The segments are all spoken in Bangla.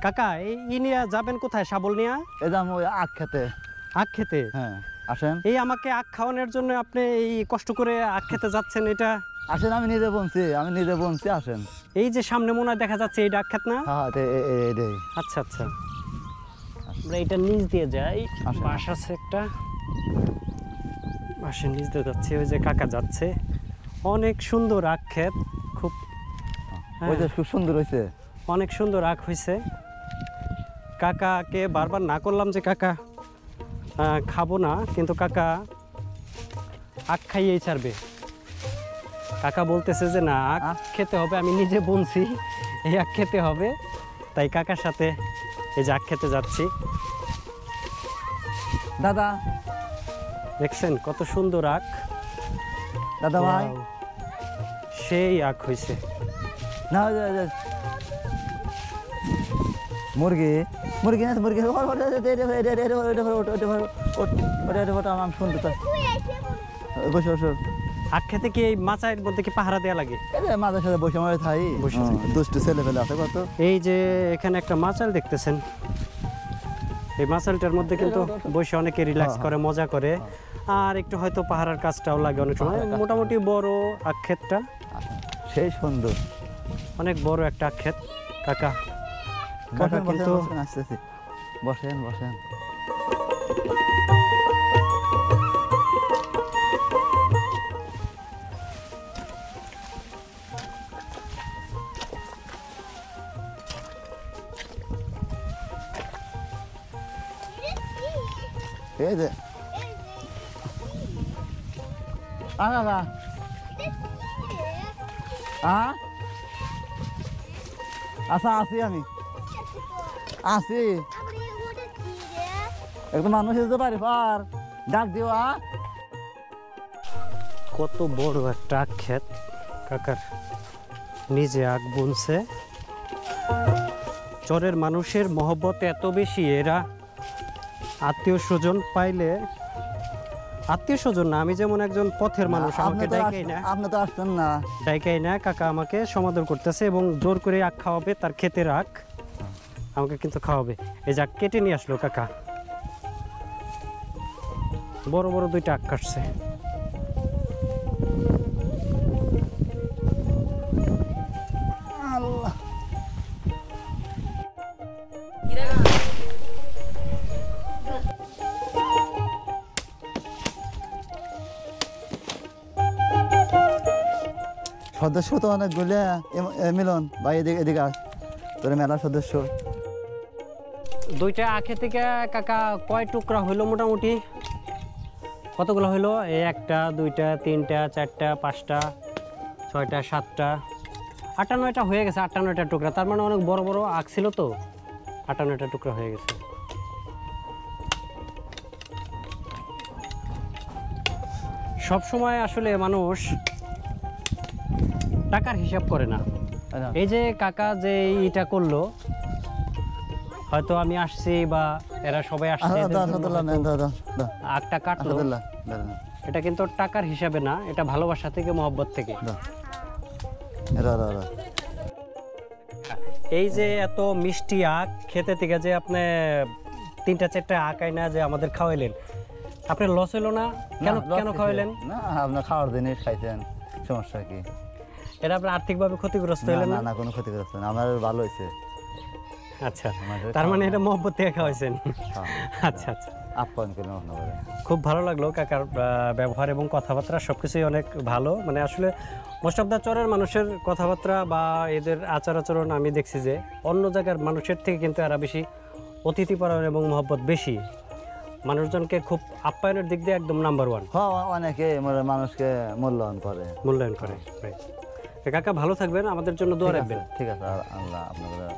কাকা এই নিয়ে যাবেন কোথায় শাবল নিয়ে? এই দাম ওই আখ খেতে। আখ খেতে? হ্যাঁ আসেন। এই আমাকে আখ খাওয়ানোর জন্য আপনি এই কষ্ট করে আখ খেতে যাচ্ছেন? এটা আসেন, আমি নিজে বলছি আসেন। এই যে সামনে মনে হয় দেখা যাচ্ছে এইটা আখ খেত না? হ্যাঁ এই আচ্ছা আচ্ছা, আমরা এটা নিচ দিয়ে যাই। বাস আছে একটা, বাসের নিচ দিয়ে যাচ্ছে। ওই যে কাকা যাচ্ছে, অনেক সুন্দর আখ ক্ষেত, খুব খুব সুন্দর হয়েছে, অনেক সুন্দর আখ হয়েছে। কাকাকে বারবার না করলাম যে কাকা খাবো না, কিন্তু কাকা আখ খাইয়েই ছাড়বে। কাকা বলতেছে যে না, আখ খেতে হবে, আমি নিজে বলছি এই আখ খেতে হবে, তাই কাকার সাথে এই যে আখ খেতে যাচ্ছি। দাদা দেখছেন কত সুন্দর আখ? দাদা ভাই সেই আখ হয়েছে না। মুরগি মুরগি না, মুরগি আমি শুনতে চাই। বসে বসো। আখ খেতে কি এই মাচার মধ্যে কি পাহারা দেওয়া লাগে? মাঝে সাথে বসে মাঝে থাই, দুষ্টু ছেলে ফেলে আছে কত। এই যে এখানে একটা মাচাল দেখতেছেন, এই মাচালটার মধ্যে কিন্তু বসে অনেকে রিল্যাক্স করে, মজা করে, আর একটু হয়তো পাহারার কাজটাও লাগে অনেক সময়। মোটামুটি বড় আখ ক্ষেতটা, সেই সুন্দর, অনেক বড় একটা আখ ক্ষেত। কাকা কাকা কিন্তু আসতেছি, বসেন বসেন। এই যে দাদা আচ্ছা আছি, আমি আছি। একদম মানুষ যেতে পারি পার ডাক দিও। কত বড় একটা আখ ক্ষেত, কাকার নিজে আখ বুনছে। চরের মানুষের মহব্বত এত বেশি, এরা আত্মীয় স্বজন পাইলে, আত্মীয় স্বজন না, আমি যেমন একজন পথের মানুষ, আমাকে ডাইকাই না, আপনি তো আসতেন না, ডাইকাই না, কাকা আমাকে সমাদর করতেছে এবং জোর করে আখ খাওয়াবে, তার ক্ষেতের আখ আমাকে কিন্তু খাওয়াবে। এই যে আখ কেটে নিয়ে আসলো কাকা, বড় বড় দুইটা আখ কাটছে। সদস্য তো অনেকগুলো। মিলন ভাই এদিকে আস, তোর মেলা সদস্য। দুইটা আখে থেকে কাকা কয় টুকরা হইলো মোটামুটি? কতগুলো হইলো? এই একটা, দুইটা, তিনটা, চারটা, পাঁচটা, ছয়টা, সাতটা, 58টা হয়ে গেছে। 58টা টুকরা, তার মানে অনেক বড় বড় আখ ছিল তো, 58টা টুকরা হয়ে গেছে। সব সময় আসলে মানুষ টাকার হিসাব করে না। এই যে কাকা যে এটা করলো, হয়তো আমি আসছি বা এরা সবাই আসছে, আখটা কাটলো, এটা কিন্তু টাকার হিসাবে না, এটা ভালোবাসা থেকে, মহব্বত থেকে। এই যে এত মিষ্টি আখ খেতে থেকে যে আপনি 3টা 4টা আখ আইনা যে আমাদের খাওয়াইলেন, আপনার লস হলো না? কেন কেন খাওয়াইলেন? না, আপনার খাওয়ার জিনিস খাইছেন, সমস্যা কি? এটা আপনার আর্থিকভাবে ক্ষতিগ্রস্ত হইলেন না? না, কোনো ক্ষতিগ্রস্ত না, আমার ভালো হয়েছে। আচ্ছা, তার মানে এটা মহব্বত থেকে খাওয়াইছেন। আচ্ছা আচ্ছা, খুব ভালো লাগলো কাকার ব্যবহার এবং কথাবার্তা, সবকিছুই অনেক ভালো। মানে আসলে মোস্ট অফ দ্য চরের মানুষের কথাবার্তা বা এদের আচার আচরণ আমি দেখছি যে অন্য জায়গার মানুষের থেকে কিন্তু এরা বেশি অতিথিপরায়ণ এবং মহব্বত বেশি, মানুষজনকে খুব আপ্যায়নের দিক দিয়ে একদম নাম্বার 1। অনেকে মানুষকে মূল্যায়ন করে। কাকা ভালো থাকবেন, আমাদের জন্য দোয়া রাখবেন। ঠিক আছে, আল্লাহ আপনাদের।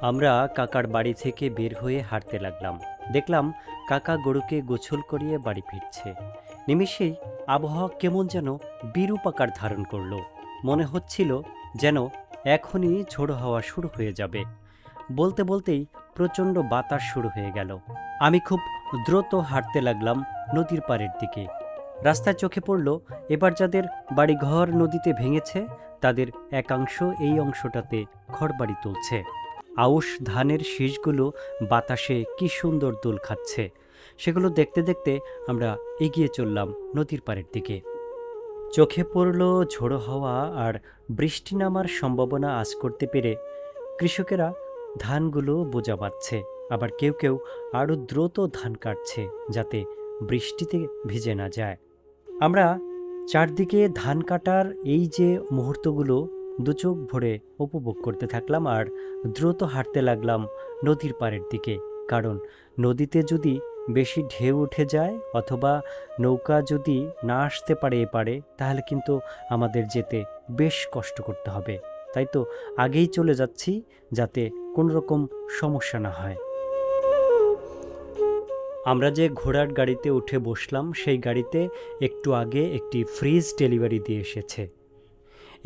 আমরা কাকার বাড়ি থেকে বের হয়ে হাঁটতে লাগলাম। দেখলাম কাকা গরুকে গোছল করিয়ে বাড়ি ফিরছে। নিমিষেই আবহাওয়া কেমন যেন বিরূপ আকার ধারণ করলো। মনে হচ্ছিল যেন এখনই ঝোড়ো হাওয়া শুরু হয়ে যাবে। বলতে বলতেই প্রচণ্ড বাতাস শুরু হয়ে গেল। আমি খুব দ্রুত হাঁটতে লাগলাম নদীর পাড়ের দিকে। রাস্তায় চোখে পড়ল এবার যাদের বাড়িঘর নদীতে ভেঙেছে তাদের একাংশ এই অংশটাতে ঘরবাড়ি তুলছে। আউশ ধানের শীষগুলো বাতাসে কি সুন্দর দোল খাচ্ছে। সেগুলো দেখতে দেখতে আমরা এগিয়ে চললাম নদীর পাড়ের দিকে। চোখে পড়ল ঝোড়ো হাওয়া আর বৃষ্টি নামার সম্ভাবনা আজ করতে পেরে কৃষকেরা ধানগুলো বোঝা বাঁধছে, আবার কেউ কেউ আরও দ্রুত ধান কাটছে যাতে বৃষ্টিতে ভিজে না যায়। আমরা চারদিকে ধান কাটার এই যে মুহূর্তগুলো দুচোখ ভরে উপভোগ করতে থাকলাম আর দ্রুত হাঁটতে লাগলাম নদীর পাড়ের দিকে। কারণ নদীতে যদি বেশি ঢেউ উঠে যায় অথবা নৌকা যদি না আসতে পারে এপারে, তাহলে কিন্তু আমাদের যেতে বেশ কষ্ট করতে হবে। তাই তো আগেই চলে যাচ্ছি যাতে কোনো রকম সমস্যা না হয়। আমরা যে ঘোড়ার গাড়িতে উঠে বসলাম সেই গাড়িতে একটু আগে একটি ফ্রিজ ডেলিভারি দিয়ে এসেছে।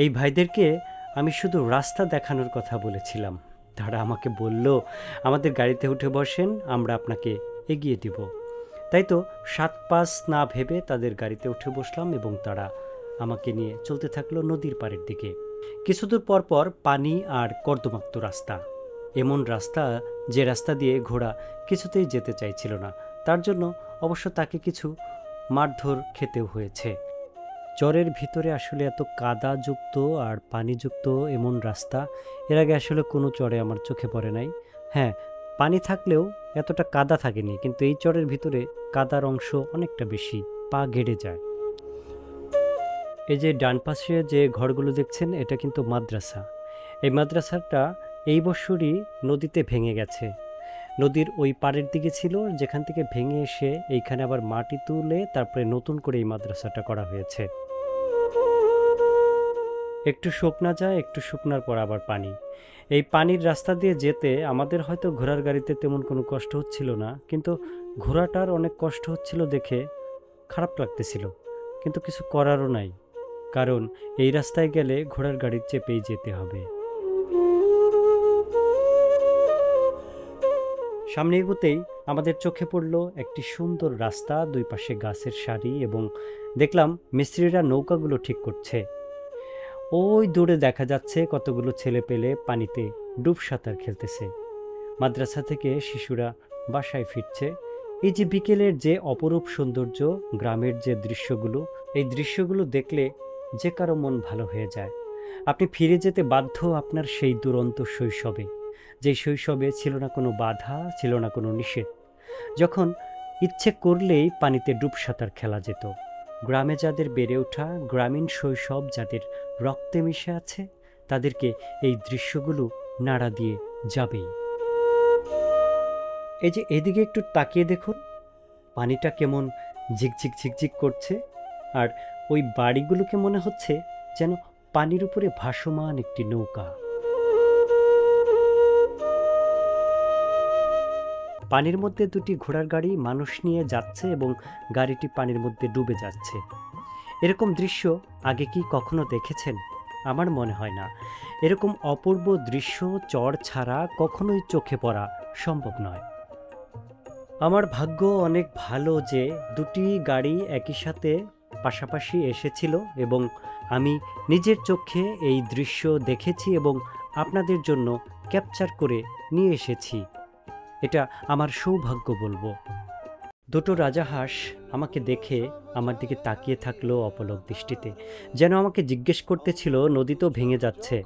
এই ভাইদেরকে আমি শুধু রাস্তা দেখানোর কথা বলেছিলাম, তারা আমাকে বলল আমাদের গাড়িতে উঠে বসেন, আমরা আপনাকে এগিয়ে দিব। তাই তো 7-5 না ভেবে তাদের গাড়িতে উঠে বসলাম এবং তারা আমাকে নিয়ে চলতে থাকলো নদীর পাড়ের দিকে। কিছুদূর পর পর পানি আর কর্দমাক্ত রাস্তা, এমন রাস্তা যে রাস্তা দিয়ে ঘোড়া কিছুতেই যেতে চাইছিল না। তার জন্য অবশ্য তাকে কিছু মারধর খেতেও হয়েছে। চরের ভিতরে আসলে এত কাদাযুক্ত আর পানিযুক্ত এমন রাস্তা এর আগে আসলে কোনো চরে আমার চোখে পড়ে নাই। হ্যাঁ, পানি থাকলেও এতটা কাদা থাকেনি, কিন্তু এই চরের ভিতরে কাদার অংশ অনেকটা বেশি, পা গেড়ে যায়। এই যে ডান পাশে যে ঘরগুলো দেখছেন এটা কিন্তু মাদ্রাসা। এই মাদ্রাসাটা এই বছরই নদীতে ভেঙে গেছে। নদীর ওই পাড়ের দিকে ছিল, যেখান থেকে ভেঙে এসে এইখানে আবার মাটি তুলে তারপরে নতুন করে এই মাদ্রাসাটা করা হয়েছে। একটু শুকনা যায়, একটু শুকনার পর আবার পানি। এই পানির রাস্তা দিয়ে যেতে আমাদের হয়তো ঘোড়ার গাড়িতে তেমন কোনো কষ্ট হচ্ছিল না, কিন্তু ঘোড়াটার অনেক কষ্ট হচ্ছিল দেখে খারাপ লাগতেছিল, কিন্তু কিছু করারও নাই, কারণ এই রাস্তায় গেলে ঘোড়ার গাড়ির চেপেই যেতে হবে। সামনে এগোতেই আমাদের চোখে পড়ল একটি সুন্দর রাস্তা, দুই পাশে গাছের সারি, এবং দেখলাম মিস্ত্রিরা নৌকাগুলো ঠিক করছে। ওই দূরে দেখা যাচ্ছে কতগুলো ছেলে পেলে পানিতে ডুব সাঁতার খেলতেছে। মাদ্রাসা থেকে শিশুরা বাসায় ফিরছে। এই যে বিকেলের যে অপরূপ সৌন্দর্য, গ্রামের যে দৃশ্যগুলো, এই দৃশ্যগুলো দেখলে যে কারো মন ভালো হয়ে যায়। আপনি ফিরে যেতে বাধ্য আপনার সেই দুরন্ত শৈশবে, যে শৈশবে ছিল না কোনো বাধা, ছিল না কোনো নিষেধ, যখন ইচ্ছে করলেই পানিতে ডুব সাঁতার খেলা যেত। গ্রামে যাদের বেড়ে ওঠা, গ্রামীণ শৈশব যাদের রক্তে মিশে আছে, তাদেরকে এই দৃশ্যগুলো নাড়া দিয়ে যাবেই। এই যে এদিকে একটু তাকিয়ে দেখুন, পানিটা কেমন ঝিকঝিক ঝিকঝিক করছে, আর ওই বাড়িগুলোকে মনে হচ্ছে যেন পানির উপরে ভাসমান একটি নৌকা। পানির মধ্যে দুটি ঘোড়ার গাড়ি মানুষ নিয়ে যাচ্ছে এবং গাড়িটি পানির মধ্যে ডুবে যাচ্ছে। এরকম দৃশ্য আগে কি কখনো দেখেছেন? আমার মনে হয় না। এরকম অপূর্ব দৃশ্য চর ছাড়া কখনোই চোখে পড়া সম্ভব নয়। আমার ভাগ্য অনেক ভালো যে দুটি গাড়ি একই সাথে পাশাপাশি এসেছিল এবং আমি নিজের চোখে এই দৃশ্য দেখেছি এবং আপনাদের জন্য ক্যাপচার করে নিয়ে এসেছি। এটা আমার সৌভাগ্য বলবো। দুটো রাজাহাঁস আমাকে দেখে আমার দিকে তাকিয়ে থাকলো অপলক দৃষ্টিতে, যেন আমাকে জিজ্ঞেস করতেছিল নদী তো ভেঙে যাচ্ছে,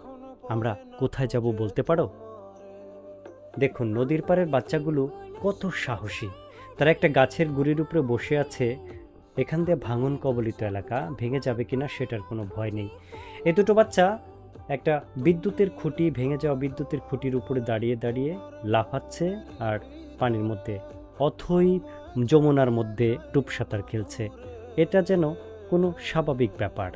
আমরা কোথায় যাব বলতে পারো? দেখুন নদীর পাড়ের বাচ্চাগুলো কত সাহসী। তারা একটা গাছের গুড়ির উপরে বসে আছে। এখান দিয়ে ভাঙন কবলিত এলাকা, ভেঙে যাবে কিনা সেটার কোনো ভয় নেই। এ দুটো বাচ্চা একটা বিদ্যুতের খুঁটি, ভেঙে যাওয়া বিদ্যুতের খুঁটির উপরে দাঁড়িয়ে দাঁড়িয়ে লাফাচ্ছে আর পানির মধ্যে অথই যমুনার মধ্যে ডুব সাঁতার খেলছে। এটা যেন কোনো স্বাভাবিক ব্যাপার।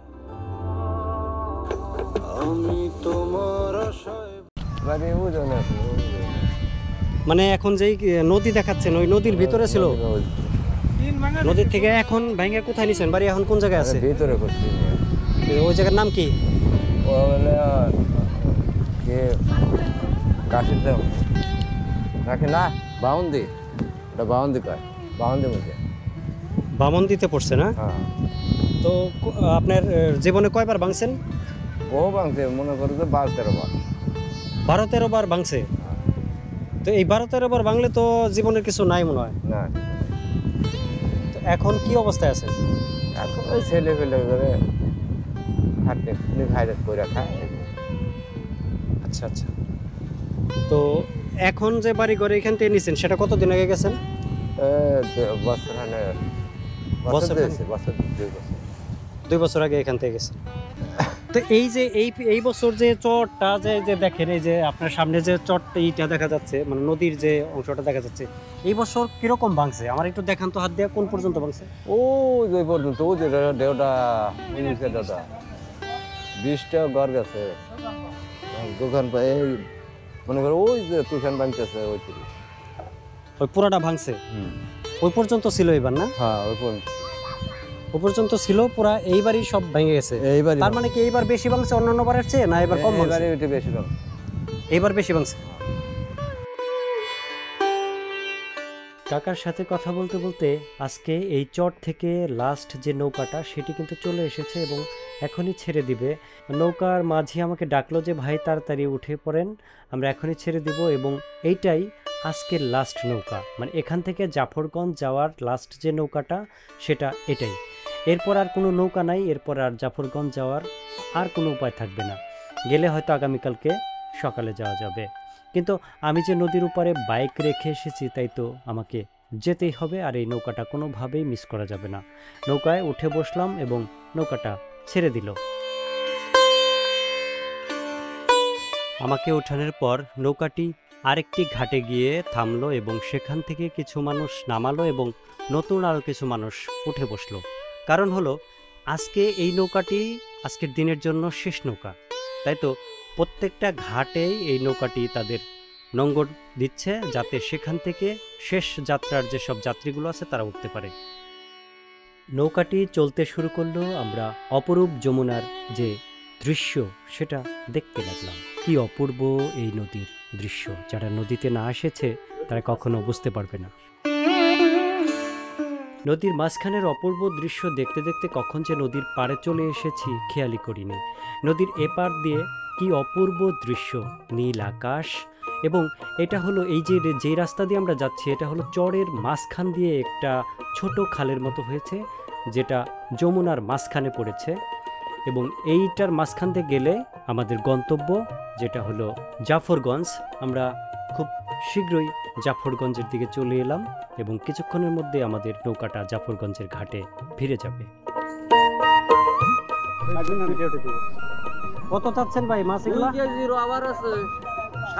মানে এখন যেই নদী দেখাচ্ছেন ওই নদীর ভিতরে ছিল, নদীর থেকে এখন ভেঙে কোথায় নিছেন? বাড়ি এখন কোন জায়গায় আছে? ভিতরে করছি। ওই জায়গার নাম কি? কাশিদাম রাখে না, বাউন্দি, ওটা বাউন্দি কয়, বাউন্দি মধ্যে বামন্দিতে পড়ছে না? হ্যাঁ। তো আপনার জীবনে কয়বার ভাঙছেন? বহু ভাঙছে, মনে করো যে 12-13 বার। 12-13 বার ভাঙছে। তো এই 12-13 বার বাংলে তো জীবনের কিছু নাই মনে হয়। না তো এখন কি অবস্থায় আছেন? এখন ওই ছেলে পেলে করে হাঁটতে হাইরাট করে খায়। আচ্ছা আচ্ছা। তো এখন যে বাড়ি ঘরে এখান থেকে নিছেন সেটা কতদিন আগে গেছেন? বছর হানে বছর বছর 2 বছর 2 বছর আগে এখান থেকে গেছেন। তো এই যে এই বছর যে চরটা যে দেখেন, এই যে আপনার সামনে যে চরটা এইটা দেখা যাচ্ছে, মানে নদীর যে অংশটা দেখা যাচ্ছে, এই বছর কিরকম ভাঙছে আমার একটু দেখান তো, হাত দিয়ে কোন পর্যন্ত ভাঙছে? ও যে পর্যন্ত ও যে দেওটা ইংলিশের দেওটা 20টা ঘর গেছে, দোকান পায় মনে করো ওই যে তুফান ভাঙতেছে ওই পুরাটা ভাঙছে? ওই পর্যন্ত ছিল এবার না? হ্যাঁ ওই পর্যন্ত ছিল পুরা, এইবারই সব ভেঙে গেছে। এইবারই তার মানে কি এইবার বেশি ভাঙছে অন্যান্য বারের চেয়ে, না এবার কম ভাঙছে? এবারে ওইটা বেশি ভাঙছে। এইবার বেশি ভাঙছে। কাকার সাথে কথা বলতে বলতে আজকে এই চট থেকে লাস্ট যে নৌকাটা সেটি কিন্তু চলে এসেছে এবং এখনই ছেড়ে দিবে। নৌকার মাঝি আমাকে ডাকলো যে ভাই তাড়াতাড়ি উঠে পড়েন, আমরা এখনই ছেড়ে দিব। এবং এইটাই আজকের লাস্ট নৌকা, মানে এখান থেকে জাফরগঞ্জ যাওয়ার লাস্ট যে নৌকাটা সেটা এটাই। এরপর আর কোনো নৌকা নাই, এরপর আর জাফরগঞ্জ যাওয়ার আর কোনো উপায় থাকবে না। গেলে হয়তো আগামীকালকে সকালে যাওয়া যাবে, কিন্তু আমি যে নদীর উপরে বাইক রেখে এসেছি তাই তো আমাকে যেতেই হবে, আর এই নৌকাটা কোনোভাবেই মিস করা যাবে না। নৌকায় উঠে বসলাম এবং নৌকাটা ছেড়ে দিল। আমাকে ওঠানোর পর নৌকাটি আরেকটি ঘাটে গিয়ে থামলো এবং সেখান থেকে কিছু মানুষ নামালো এবং নতুন আরও কিছু মানুষ উঠে বসলো। কারণ হলো আজকে এই নৌকাটি আজকের দিনের জন্য শেষ নৌকা, তাই তো প্রত্যেকটা ঘাটেই এই নৌকাটি তাদের নোঙর দিচ্ছে যাতে সেখান থেকে শেষ যাত্রার যেসব যাত্রীগুলো আছে তারা উঠতে পারে। নৌকাটি চলতে শুরু করলো, আমরা অপরূপ যমুনার যে দৃশ্য সেটা দেখতে লাগলাম। কি অপূর্ব এই নদীর দৃশ্য, যারা নদীতে না এসেছে তারা কখনো বুঝতে পারবে না। নদীর মাঝখানের অপূর্ব দৃশ্য দেখতে দেখতে কখন যে নদীর পাড়ে চলে এসেছি খেয়ালই করিনি। নদীর এপার দিয়ে কি অপূর্ব দৃশ্য, নীল আকাশ, এবং এটা হলো এই যে রাস্তা দিয়ে আমরা যাচ্ছি এটা হলো চরের মাঝখান দিয়ে একটা ছোট খালের মতো হয়েছে যেটা যমুনার মাঝখানে পড়েছে, এবং এইটার মাঝখান দিয়ে গেলে আমাদের গন্তব্য যেটা হলো জাফরগঞ্জ। আমরা খুব শীঘ্রই জাফরগঞ্জের দিকে চলে এলাম এবং কিছুক্ষণের মধ্যে আমাদের নৌকাটা জাফরগঞ্জের ঘাটে ফিরে যাবে। কত চাচ্ছেন ভাই মাছ এগুলো? 2 কেজি রবার আছে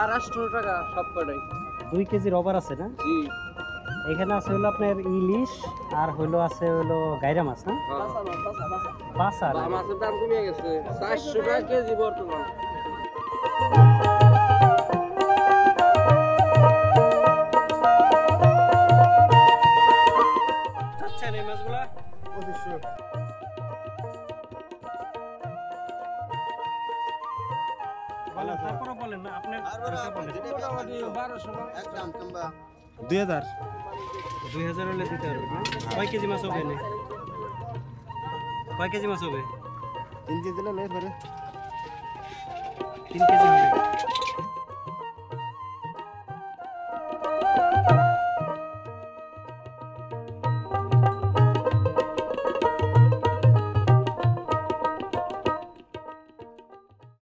850 টাকা সব কটাই। 2 কেজি রবার আছে না? জি। এখানে আছে হলো আপনার ইলিশ আর হলো আছে হলো গাইরা মাছ না? পাঁচা না? মাছের দাম কমে গেছে 400 টাকা কেজি বর্তমান। চাচ্ছেন এই মাছগুলা? 2500। তারপরে বলেন না আপনার 2000 হলে দিতে পারবে না? কয় কেজি মাছ হবে? কয় কেজি মাছ হবে? 3 কেজি দিলে নেই ধরে। 3 কেজি